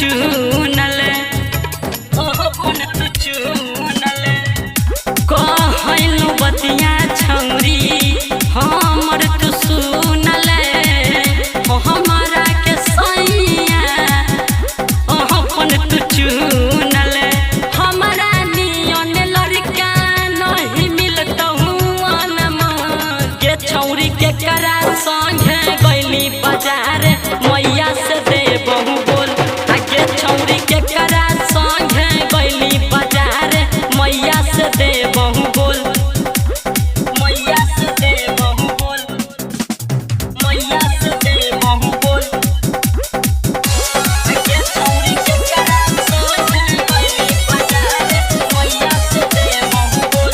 चुनल अपन तू चुनल कहलू बतिया छौरी हमर तू सुनल हमारा के सैया अपन तू चुनल हमारा नियन लड़का नहीं मिलतौ के छौरी के करा संगे गइली बाजार मैया से दे बहु बोल आगे छौरी के करा संगे गइली बाजार मैया से दे बहु बोल मैया से दे बहु बोल मैया से दे बहु बोल आगे छौरी के करा संगे गइली बाजार मैया से दे बहु बोल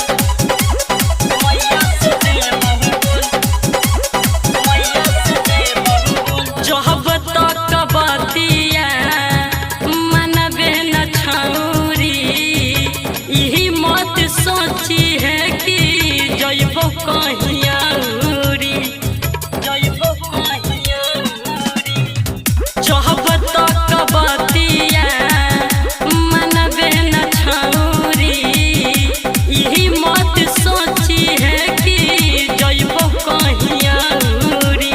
मैया से दे बहु बोल मैया से दे बहु बोल जब तक बतिया मनबे न छौरी यही मत सोची है कि जइबो कहीं औरी जइबो कहीं औरी जब तक बतिया मनबे न छौरी यही मत सोची है कि जइबो कहीं औरी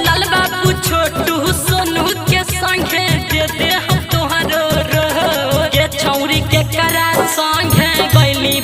लाल बाबू छोटू सोनू के संगे दे दे हम तोहरो के छौरी के करा संगे गइली